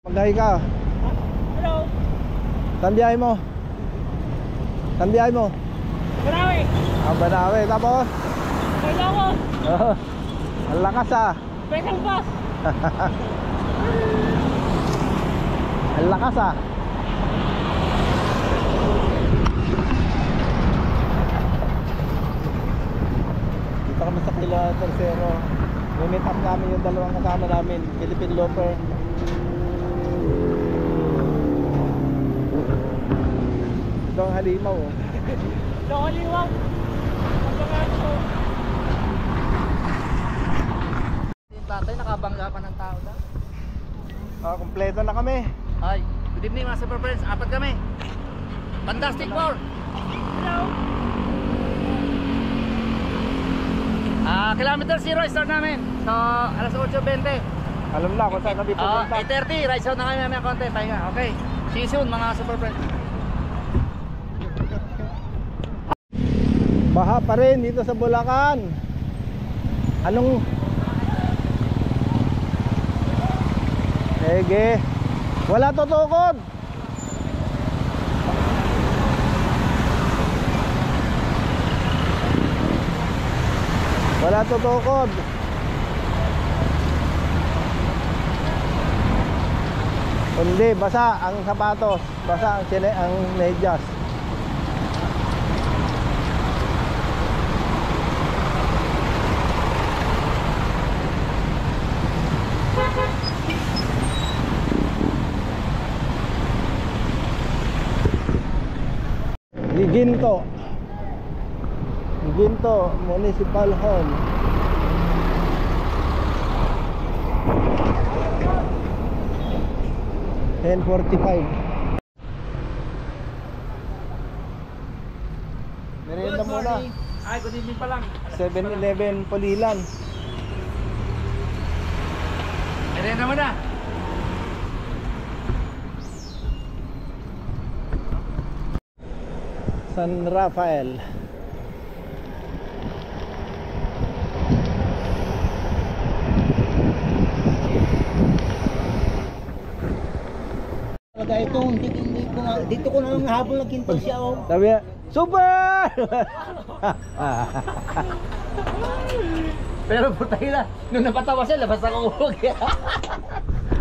Magdahi ka. Hello. Saan biyahe mo? Saan biyahe mo? Banawe. Banawe. Tapos? Kaya ako. Ang lakas ah. Special bus. Ang lakas ah. Dito kami sa Kilo Tercero. Meet up namin yung dalawang kasama namin, Philippine Loper. Ito ang halimaw oh. Ito ang halimaw. Yung tatay nakabangga pa ng tao na. Kompleto na kami. Hi, good evening mga super friends. Apat kami. Fantastic Four. Hello. Kilometer 0 start namin. So, alas 8:20. Alam na kung saan kami pupunta. 8:30, right out na kami may konti. Pahinga, okay. See you soon mga super friends. Baha pa rin dito sa Bulacan. Anong Ege, wala tutukod. Wala tutukod. Hindi, basa ang sapatos, basa ang medyas. Ginto Municipal Hall. $10.45. Merienda muna. Ay, good evening pa lang. 7-Eleven Pulilan. Merienda muna. San Rafael. Dito ko na lang habol nagkinto siya oh. Sabi niya, super! Pero putay na, nung napatawa siya, labas ang uhog.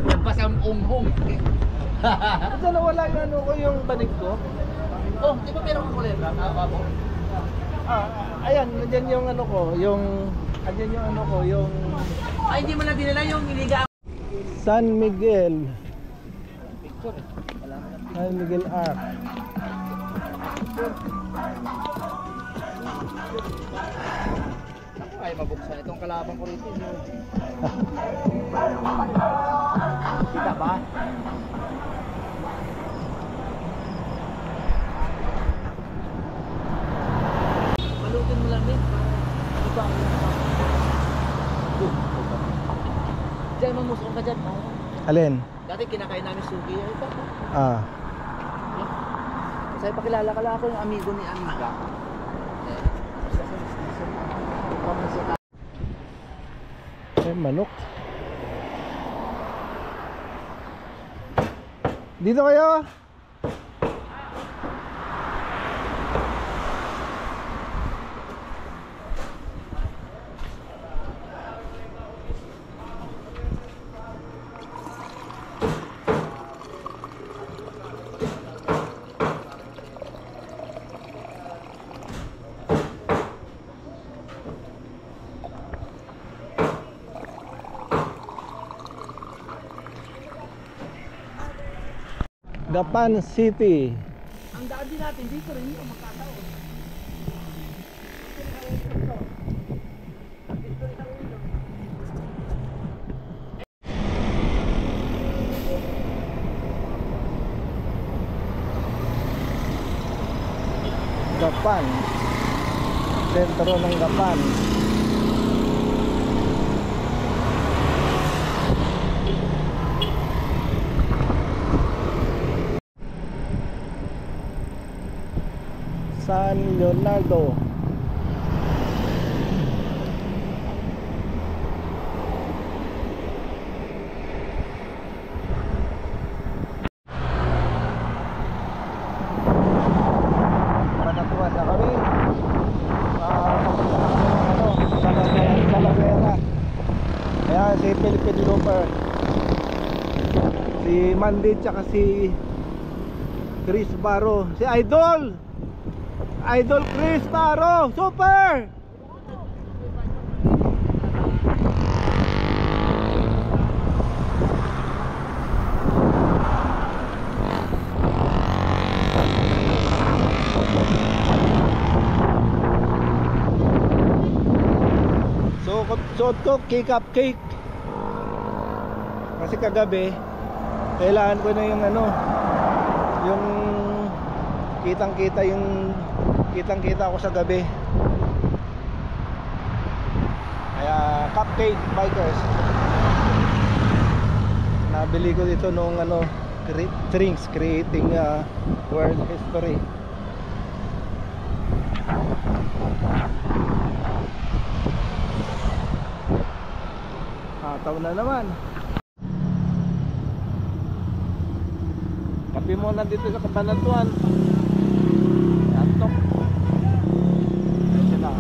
Labas ang unghong. Kasi nawala yung ano ko, yung banig ko. Oh, di ba meron kang kulebra? Babo? Ayan, nandiyan yung ano ko, yung... Andyan yung ano ko, yung... Ay, hindi mo na dinala yung iliga. San Miguel. San Miguel Arc. Ay, mabuksan itong kalabang ko rito. Kita ba? Palutin mo lang din. Ano ba? Diyan, mamusong ka dyan. Alin? Dati kinakain namin sugi. Ito. Kasi pakilala ka lang ako yung amigo ni Amiga. Manok. Dito kayo. Gapan City. Ang daan din natin dito rin yung makataon. Gapan. Sentro ng Gapan. San Leonardo. Ayan, si Philippine Looper. Si Mandy tsaka si Chris Barro. Si Idol Chris Barro. Super! Suot ko cupcake kasi kagabi kailangan ko na yung yung kitang kita ako sa gabi, kaya cupcake bikers nabili ko dito nung drinks creating world history. Hataw na naman. Kape muna dito sa Cabanatuan. Antok. Kasi na.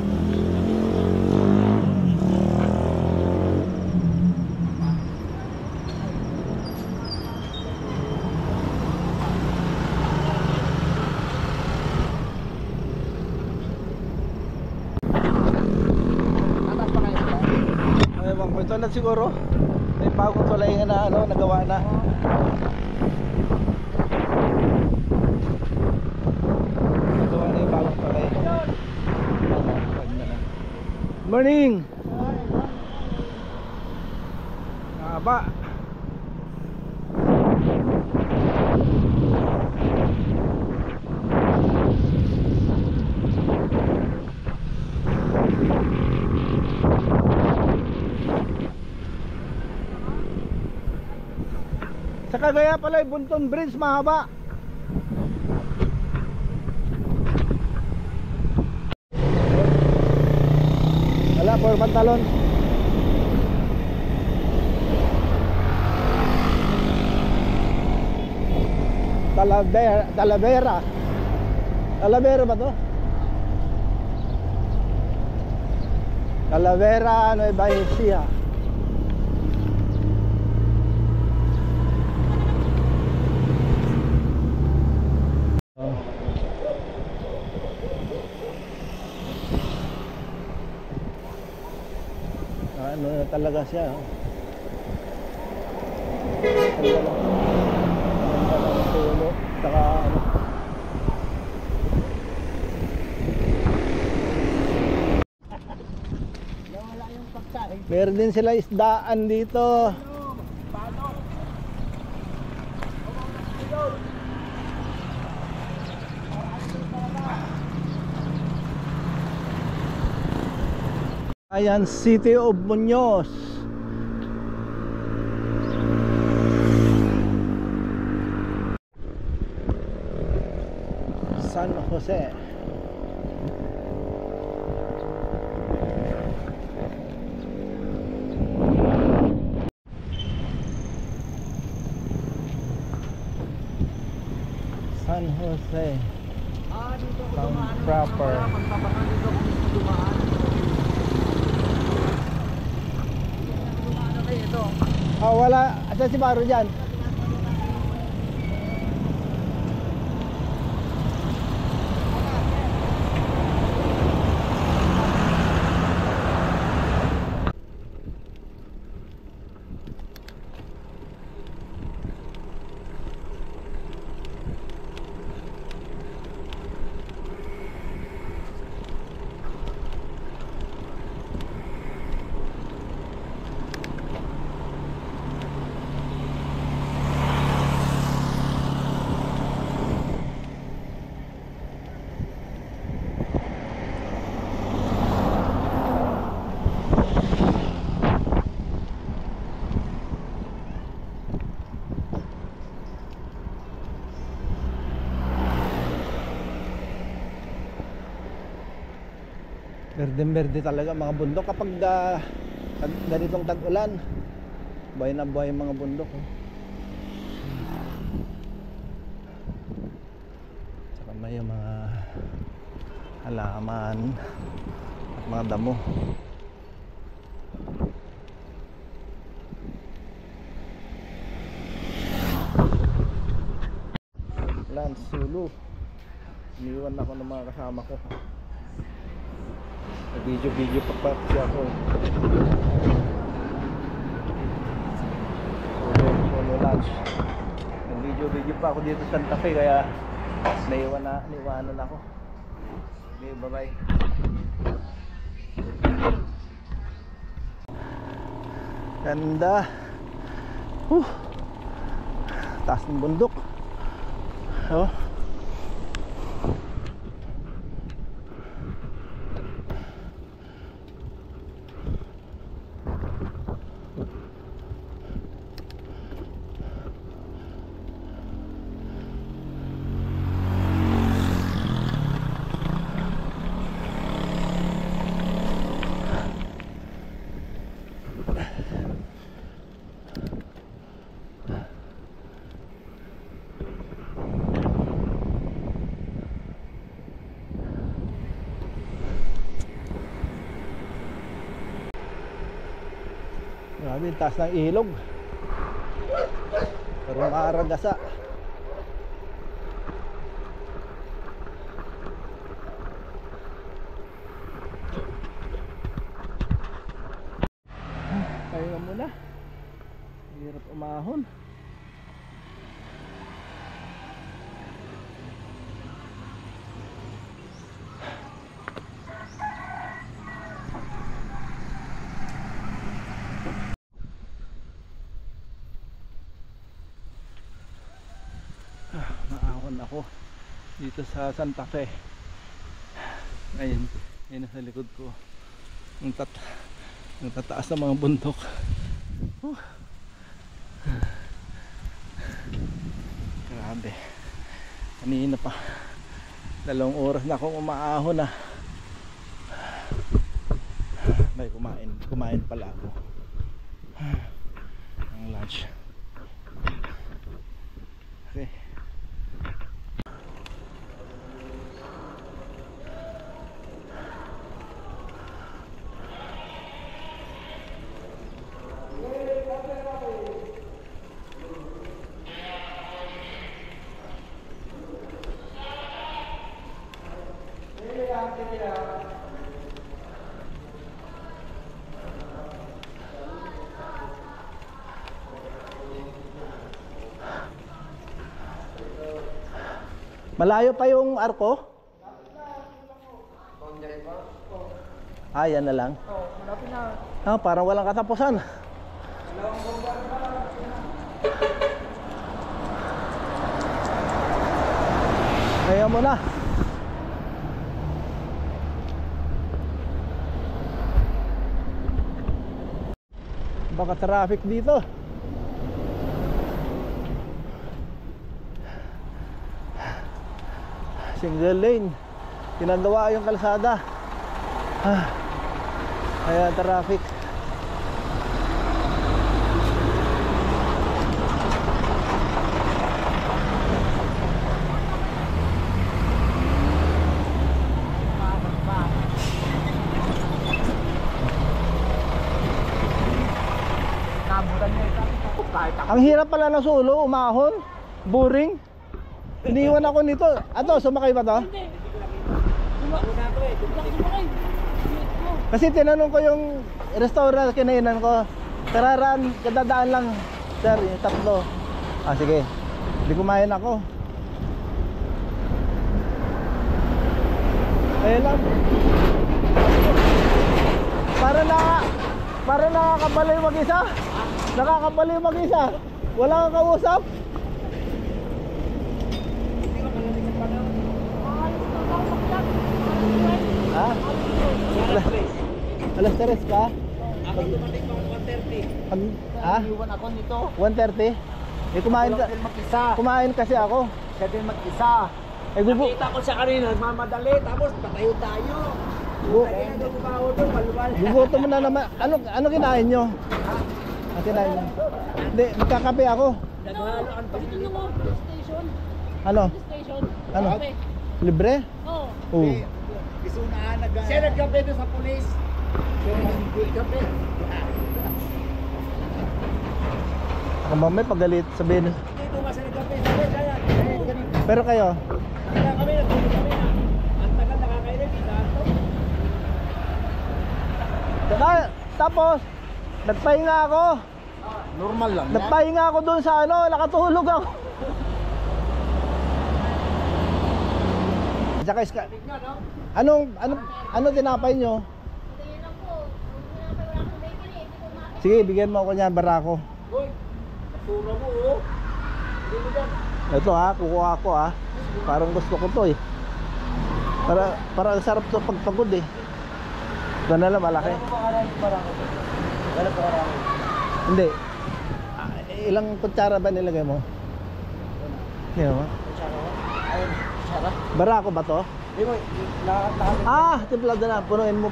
Ewan ko, ito na siguro. May bagong tulay na nagawa na. Nagawa na yung bagong tulay. Morning! Haba. Sa Cagaya pala yung Bunton Bridge mahaba. Wala for pantalon. Talavera ba to? Talavera Nueva Ecija. Ano na talaga siya, Ganda ng puno, saka Nawala yung pagkain. meron din sila isdaan dito. Ayan, City of Muñoz. San Jose. San Jose. Dito ko Town dumaan. proper. Pagpapakan dito kung gusto dumaan. Ito. Oh, wala. Asan si Baro dyan? Berde-berde talaga mga bundok kapag ganitong tag-ulan. Buhay na buhay mga bundok. Saka may mga halaman at mga damo. Solo. Iniwan ako ng mga kasama ko. Video pa kasi ako. Solo lunch. Nag-video pa ako dito sa Santa Fe kaya naiwanan ako. Okay, bye-bye. Ganda. Taas ng bundok. Oh. Grabe, taas ng ilog. Pero maaragasa. Kaya muna. Hirap umahon. Naahon ako dito sa Santa Fe. Ayun nasa likod ko ang tataas ng mga bundok. Grabe, kanina pa 2 oras na akong umaahon na. May kumain pala ako ang lunch. Okay. Malayo pa yung arko? Ah, yan na lang. Ah, parang walang katapusan. Ayaw mo na. Baka traffic dito. Single lane, ginagawa yung kalsada. Kaya traffic. Ang hirap pala ng Solo, umahon, boring. Iniwan ako nito. Ato, sumakay ba to? Hindi. Kasi tinanong ko yung restaurant kinainan ko. Kararaan, kadadaan lang. Sir, yung 3. Ah, sige. Hindi kumain ako. Ayun lang. Para nakakabaliw mag-isa. Nakakabaliw mag-isa. Wala kang kausap. Ha? Alas 3 pa? Ako dumating pang 1:30. Ha? Iwan ako nito. 1:30? Eh kumain kasi ako. Siya din mag-isa. Eh Nakita ko siya kanina, mamadali, tapos patayo tayo. Kaya nagbabaho doon, maluwal. gugutom mo na naman. Ano kinain nyo? Ano kinain nyo? Hindi, magkakape ako. Naghalo ang pagkili. Station. Ano? Station. Ano? Kape. Libre? Oo. Oo. Siya nagkape doon sa pulis. Nagkape. Ako mamay pagalit sabihin. Dito nga siya nagkape. Kaya, Pero kayo, Kaya kami, nagtulog kami na. Ang tagal nakakailan, inato. Tapos, nagpahinga ako. Normal lang. Nagpahinga ako doon sa ano, nakatulog ako. Tsaka anong tinapay nyo? Sige, bigyan mo ako niyan, barako. Uy, nasura mo, oh. Hindi mo dyan. Ito ha, kukuha ako ha. Parang gusto ko to eh. Para ang sarap to pagpagod eh. Ito na lang, malaki. Wala pa karami. Hindi. Ilang kutsara ba nilagay mo? Hindi mo? Ayun, sarap. Barako ba to? Hindi mo, Timplado na. Punuin mo.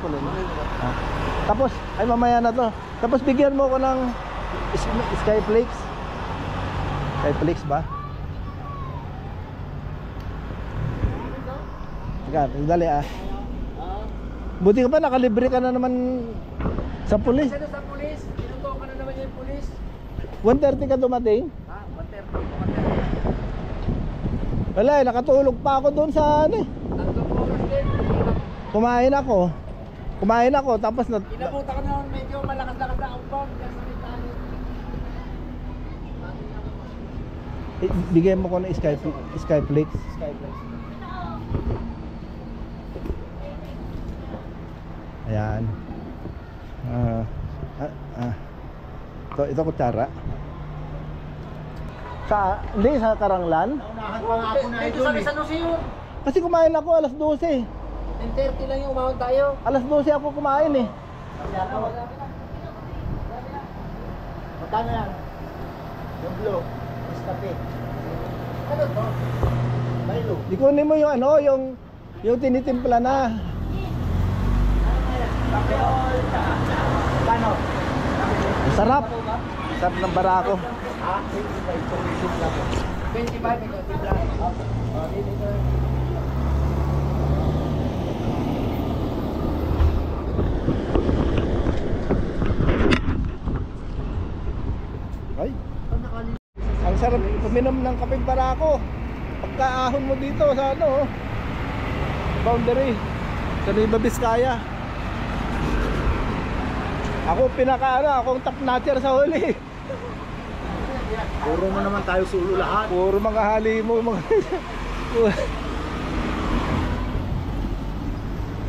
Tapos, ay mamaya na to. Tapos bigyan mo ko ng Skyflakes. Skyflakes ba? Sige, dali Buti ka pa, nakalibre ka na naman sa pulis. Kasi sa pulis, pinuto ka na naman yung pulis. 1:30 ka dumating? 1:30. Wala nakatulog pa ako doon sa ano eh. Tatlong oras din. Kumain ako, tapos Inabuta ka naman medyo malakas-lakas na outbound. Diyan sa may tali. bigay mo ko ng Skyflakes. Ayan. Ito kutsara. Hindi sa Karanglan. Unahan pa nga ako na idol. Dito sa San Jose yun. Kasi kumain ako alas 12. 10:30 lang yung umahon tayo. Alas 12 ako kumain eh. Magkano yan? Yung blue. Escape. Ano to? Milo. Di kunin mo yung ano, yung tinitimpla na. Kano? Sarap. Sarap ng barako. 25 ito, timpla. Dito. Ay. Ang sarap uminom ng kapeng barako. Pagkaahon mo dito sa ano, boundary sa Nueva Vizcaya. Ako akong top notcher sa huli. Puro mo naman tayo sulo lahat. Puro mga hali mo mga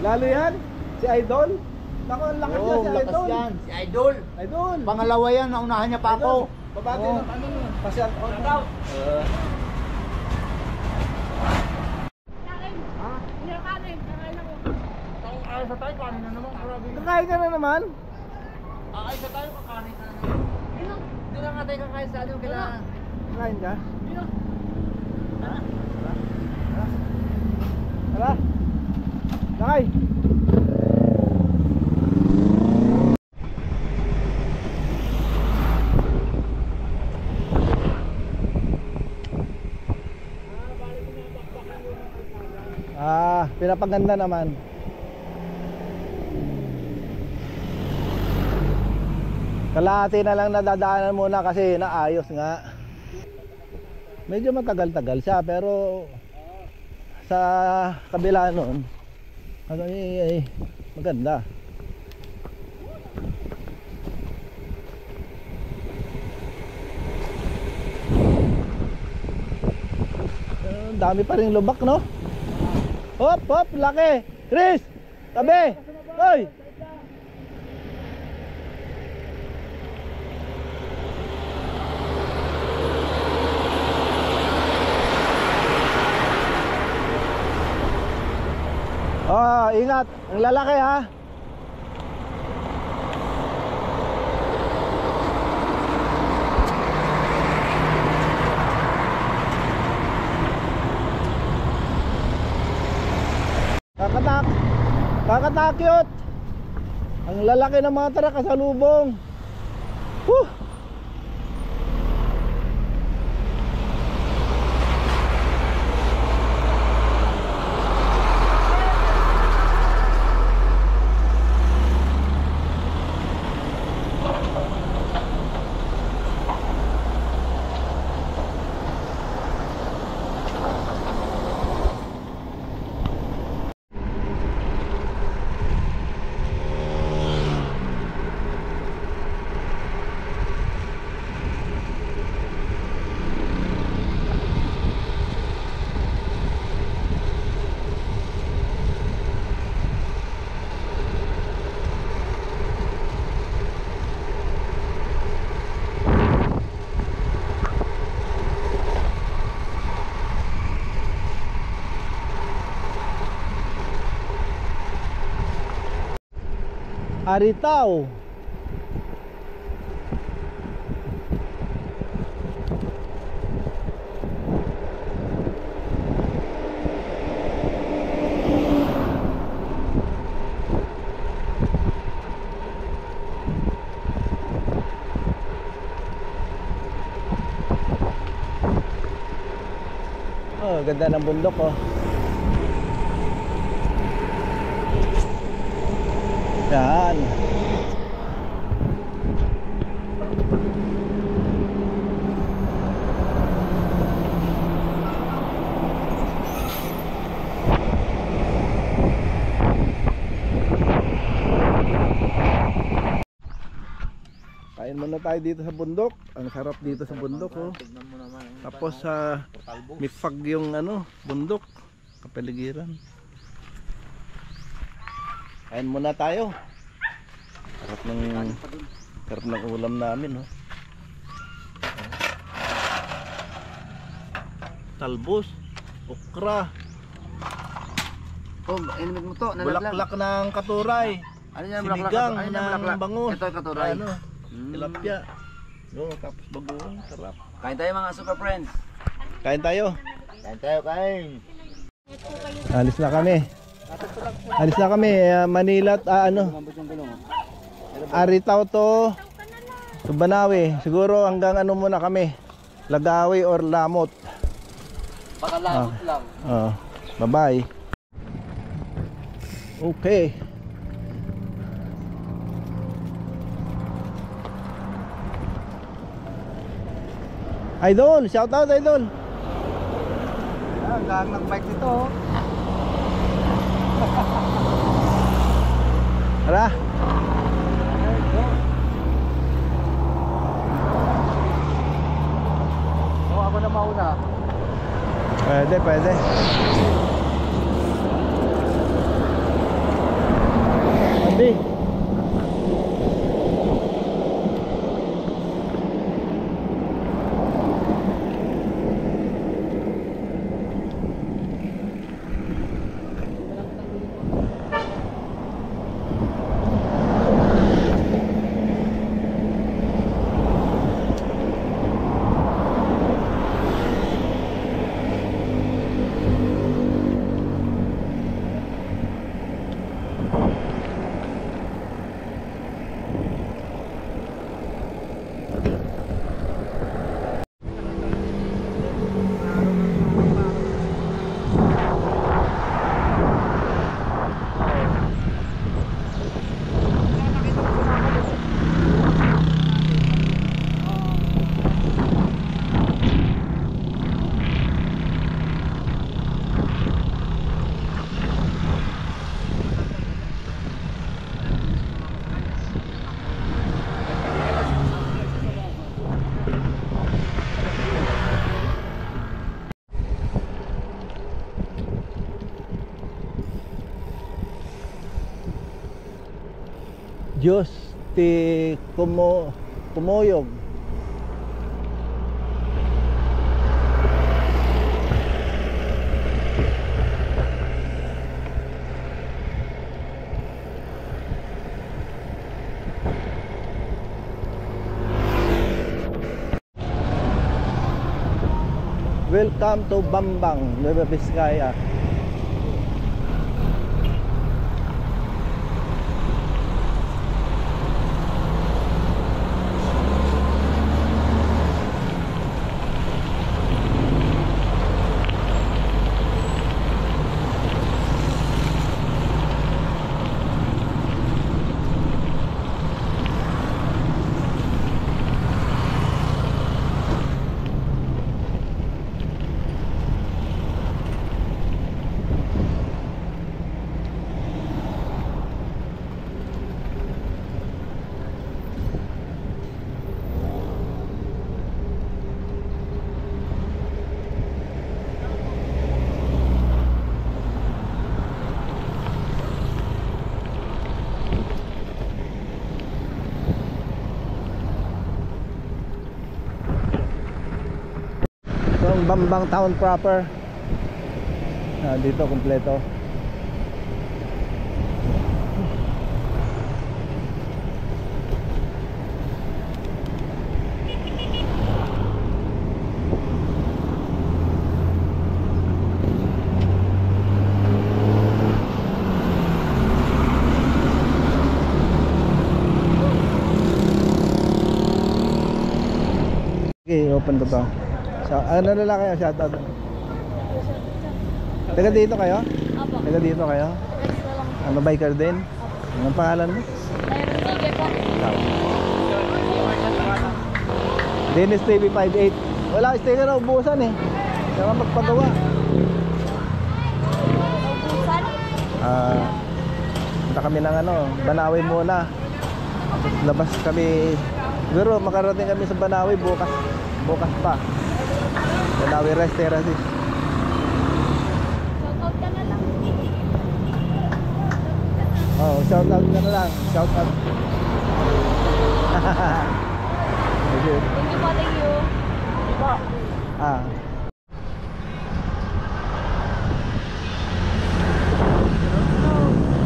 lalo yan, si Idol. Nako, ang lakas niya si lakas Idol. yan. Si Idol. Idol. Pangalawa yan, naunahan niya pa ako. Babati Oo. ng ano nun. Pasyal on. Ay, sa tayo, kanin na naman. Kakain ka na naman. Ay, sa tayo, kakanin na naman. Doon lang nga tayo kakain sa ano, kailangan. Kakain ka? Tara. Lakay. Pinapaganda naman. Kalahati na lang nadadaanan muna kasi naayos nga. Medyo matagal-tagal siya pero sa kabila noon maganda. Ang dami pa rin lubak, no? Hop, hop, laki. Chris, tabi. Hoy. Oh, ingat. Ang lalaki ha. Kakatakyot. Ang lalaki ng mga truck kasalubong. Whew. Aritaw. Oh, ganda ng bundok oh. Yan. Kain muna tayo dito sa bundok. Ang sarap dito sa bundok oh. Tignan mo naman. Tapos may fog yung ano, bundok, kapaligiran. Kain muna tayo. Sarap ng ulam namin oh. Talbos, okra, Oh, inimit mo to. bulaklak ng katuray, Ano yan, sinigang Ano yan, ng bangus, Ito, katuray. ano, tilapia. Oh, tapos bagoong, sarap. Kain tayo mga super friends. Kain tayo. Kain tayo, kain. Alis na kami. Alis na kami, Manila at Aritaw to Banawe. Siguro hanggang ano muna kami, Lagawi or Lamot. Pakalamot lang. Bye-bye. Okay. Idol, shout out Idol. Hanggang nag-bike dito. Tara. So ako na mauna. Pwede, pwede. Andi. Diyos ti kumuyog. Welcome to Bambang, Nueva Vizcaya. Ang Bambang town proper. Dito kompleto. Sige, open ko to. Ano na lang kayo, shoutout. Taga dito kayo? Apo. Taga dito kayo? Next na lang. Ano, biker din? Anong pangalan mo? Mayroon sige po. Dennis TV 58. Wala, sticker na ubusan eh. Kaya magpagawa. Naubusan. Punta kami ng ano, Banawi muna. Tapos labas kami. Siguro makarating kami sa Banawi bukas. Bukas pa. Banawi Rest Terraces. Shoutout ka na lang. Oh, shout out ka na lang. Shout out. Thank you po, thank you. Ah.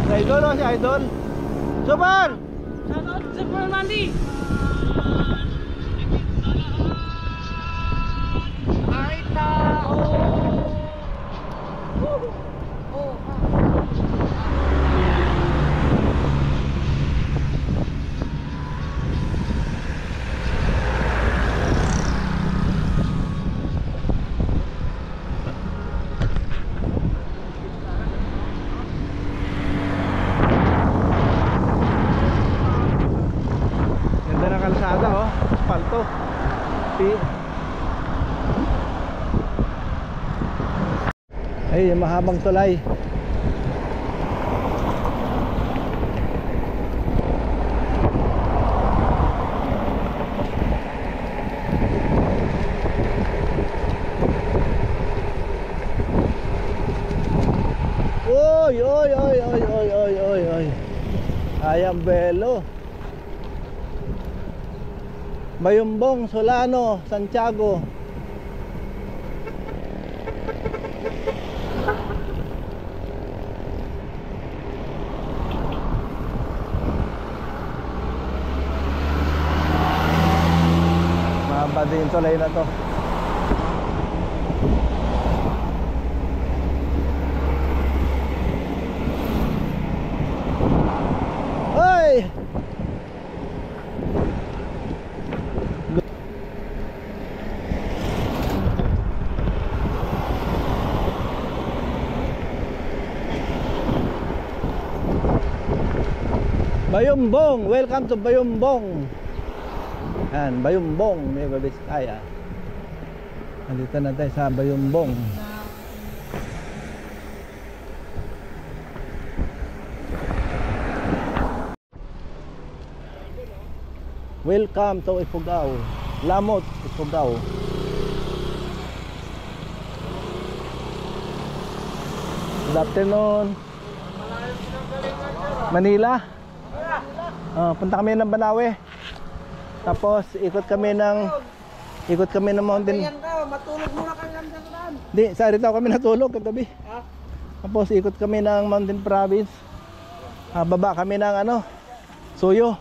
Si Idol o si Idol? Super! Shoutout sa Super Mandy. Ay, tao. Oh, Ganda ng kalsada oh. Palto. Ay, yung mahabang tulay. Oy, oy, oy, oy, oy, oy, oy, oy. Ayang Belo. Bayumbong, Solano, Santiago. Mahaba din yung tulay na to. Hoy! Bayumbong, welcome to Bayumbong. Yan, Bayumbong, Nueva Vizcaya. Nandito na tayo sa Bayumbong. Welcome to Ifugao, Lamot, Ifugao. Good afternoon. Manila. Punta kami ng Banawe. Tapos ikot kami ng mountain. Ayan ka, matulog muna kayo lang dyan. Di, sa Aritaw kami natulog kagabi. Ha? Tapos ikot kami ng Mountain Province. Baba kami ng ano, Suyo.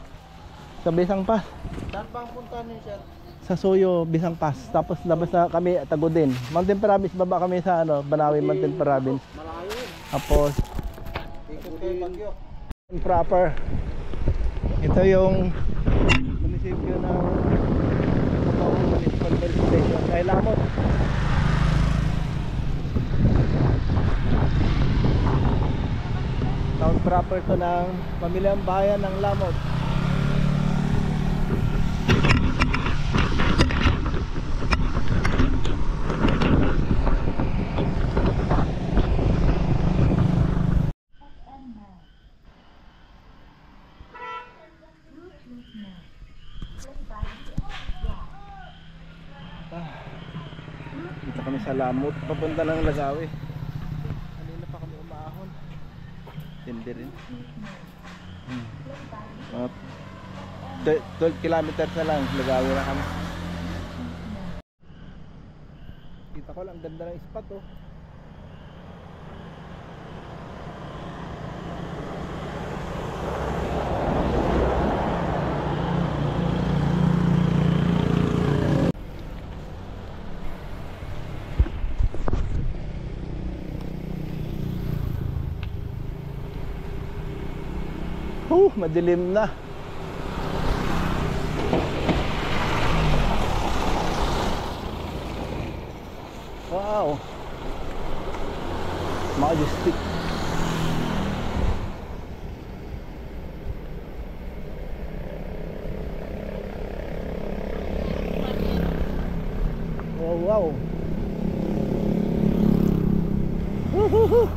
Sa Bisang Pass. Saan bang punta niyo, sir? Sa Suyo, Bisang Pass. Tapos labas na kami Tagudin. Mountain Province, baba kami sa ano, Banawi Mountain Province. Malayo yun. Tapos Ikot kayo Bagyo. proper. Ito yung munisipyo ng Municipal Police Station kay Lamot. Town proper to ng pamilyang bayan ng Lamot. Dito kami sa Lamot, papunta ng Lagawi. Kanina pa kami umahon. Tindi rin. Mga 12 kilometers na lang, Lagawi na kami. Kita ko lang, ganda ng spot oh. Madilim na. Wow. Majestic. Oh, wow. Woohoo.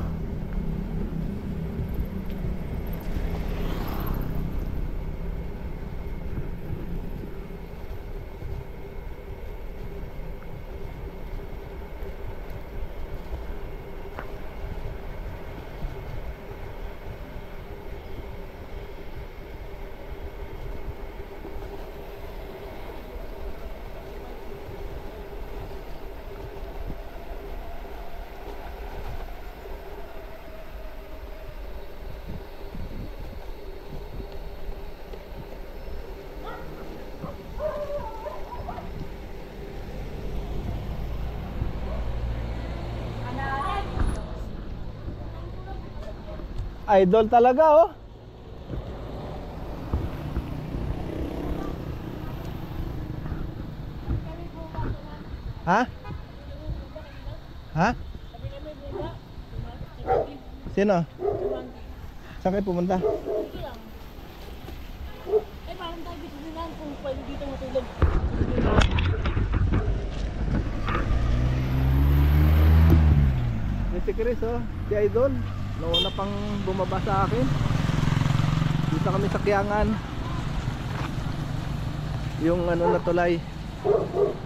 Idol talaga oh. Ha? Ha? Sino? Saan kayo pumunta? Dito lang. Eh, parang tayo dito lang kung pwede dito matulog. Si Chris oh, si Idol. Nauna pang bumaba sa akin. Dito kami sa Kiangan. Yung ano na tulay.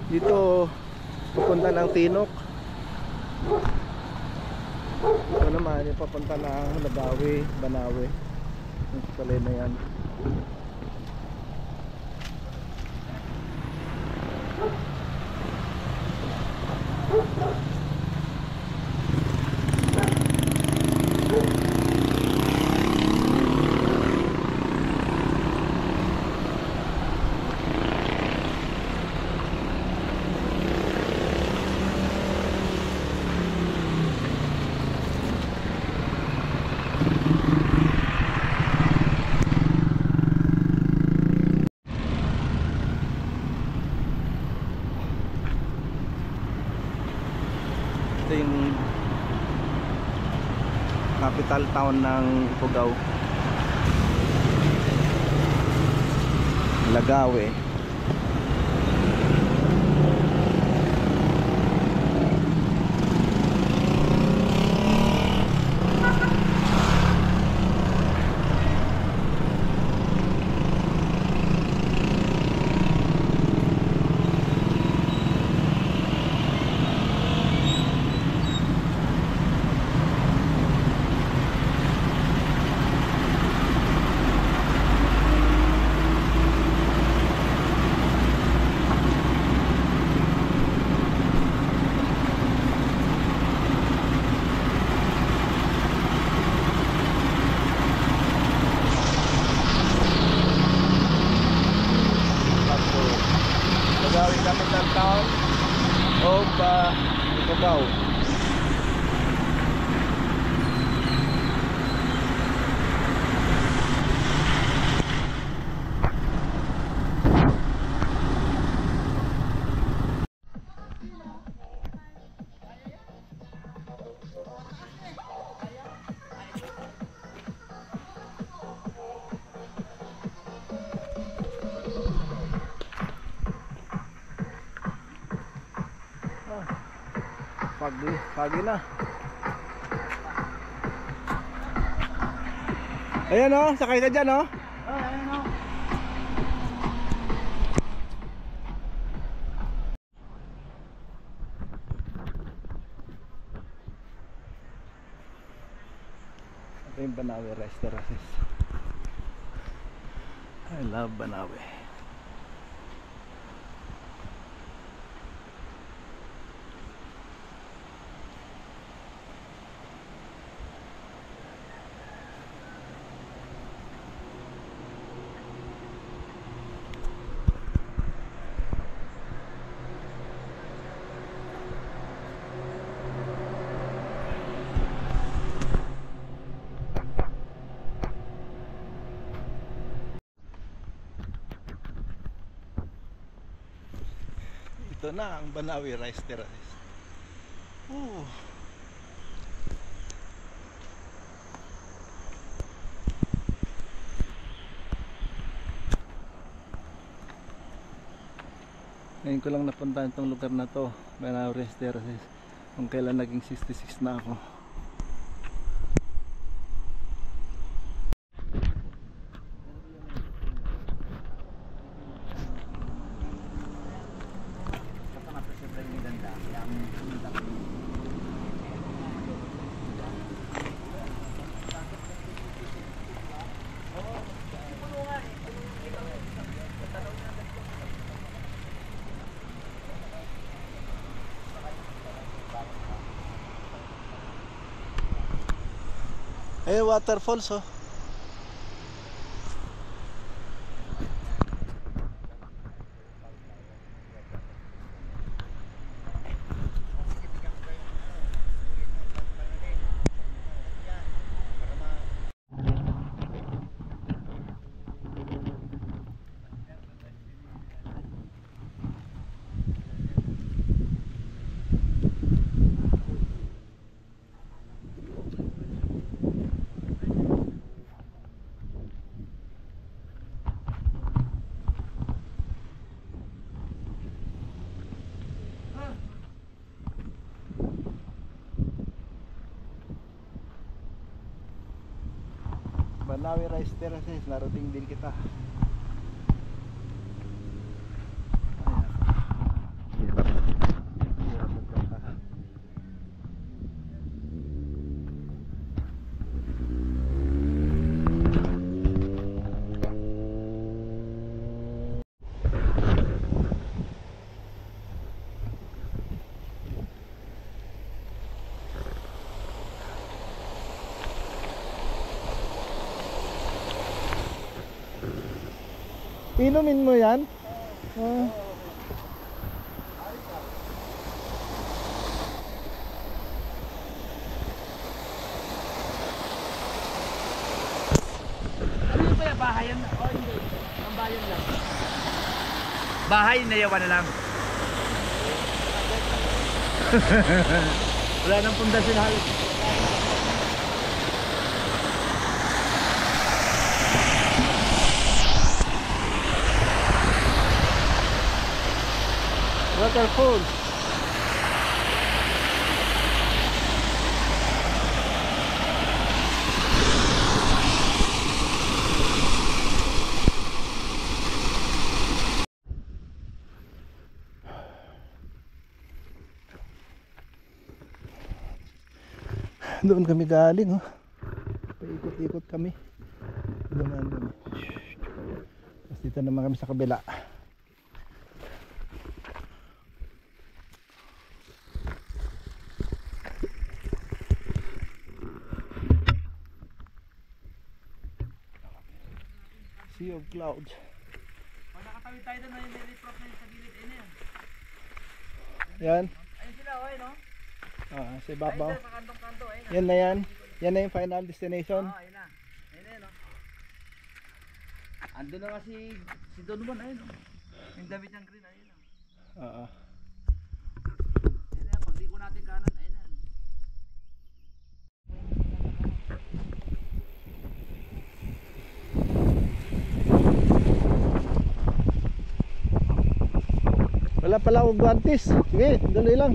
Dito pupunta ng Tinok. Ito naman yung papunta ng Lagawi, Banawe. Yung tulay na yan. Ito yung capital town ng Ifugao, Lagawe. Lagawe capital town of Ifugao. Pagi na. Ayan oh, sakay ka dyan oh. Ayan o. Ito yung Banawe Restaurants. I love Banawe. Ito na ang Banawe Rice Terrace. Ngayon ko lang napuntahan itong lugar na to, Banaures Terraces, kung kailan naging 66 na ako. Eh, waterfalls oh. Banawe Rice Terraces, narating din kita. Inumin mo yan? Ah. Ano yung kaya bahayan? O hindi, ang bayan lang. Bahay na yawan na lang. Wala nang pundasyon halos. Waterfall. Doon kami galing oh. Paikot-ikot kami. Doon. Tapos dito naman kami sa kabila. Sea of clouds. Pag nakatawid tayo doon, may niliprop na yung sa gilid. Ayun na yan. Yan. Ayun sila, okay no? Sa ibabaw. Ayun sila sa kantong-kanto. Ayun na. Yan na yan. Yan na yung final destination. Ayun na. Ayun na yun no? Ando na nga si Donovan. Ayun no? Yung damit ng green. Ayun no? Oo. Ayun na yan. Pag di ko natin kanan. Ayun na yan. Wala pala akong guantes. Sige, dali lang.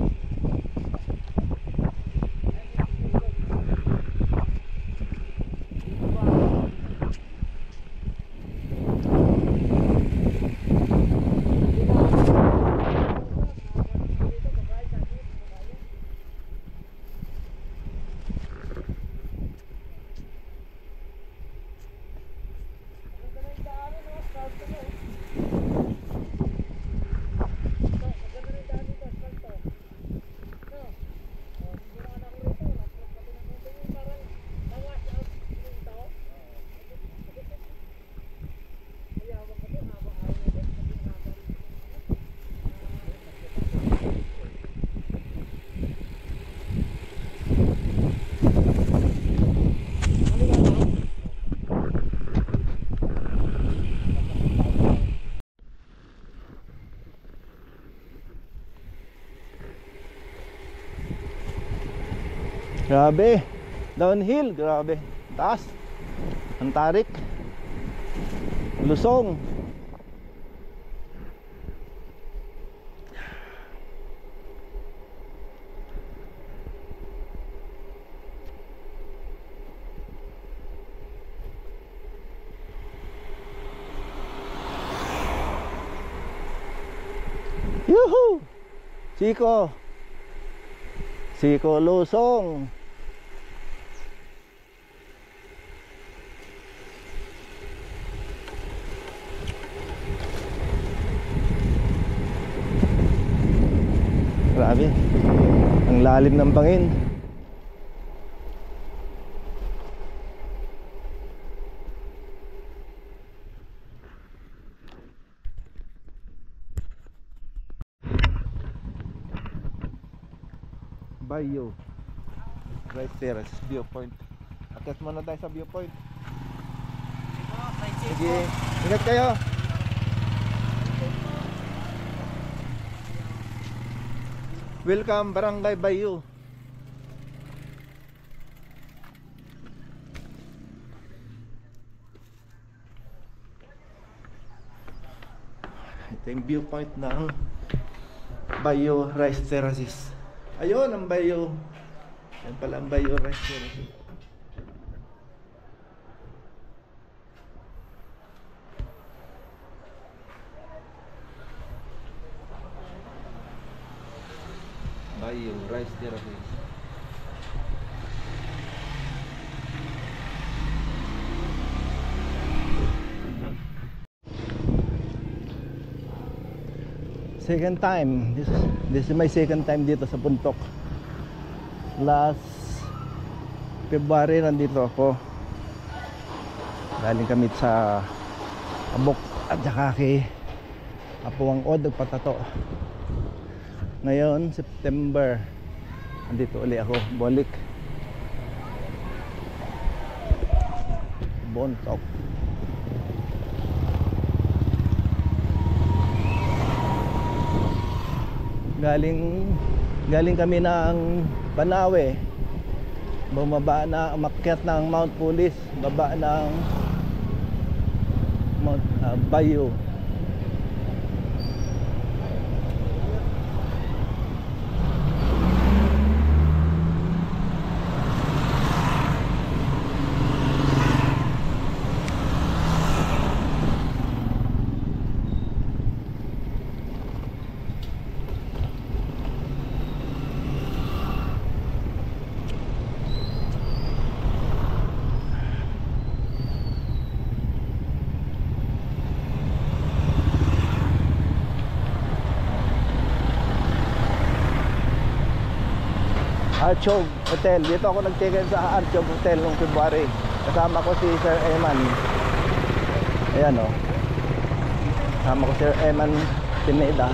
Grabe. Downhill, grabe. Taas. Ang tarik. Lusong. Yuhu! Siko. Siko Lusong. Grabe. Ang lalim ng bangin. Bayo. Right there, viewpoint. Akit muna tayo sa viewpoint. Sige, ingat kayo. Welcome Barangay Bayo. Ito yung viewpoint ng Bayo Rice Terraces. Ayun ang Bayo. Yan pala ang Bayo Rice Terraces. Bayo Rice Terraces. Second time. This is my second time dito sa Puntok. Last February nandito ako. Galing kami sa Abok at saka kay Apuang Od nagpatato. Ngayon September nandito uli ako, balik Bontok. Galing kami ng Banawe, bumaba na, umakyat ng Mount Pulis, baba ng Mount Bayo. Archog Hotel. Dito ako nag-check-in sa Archog Hotel noong February. Kasama ko si Sir Eman. Ayan o. Kasama ko si Sir Eman Pineda.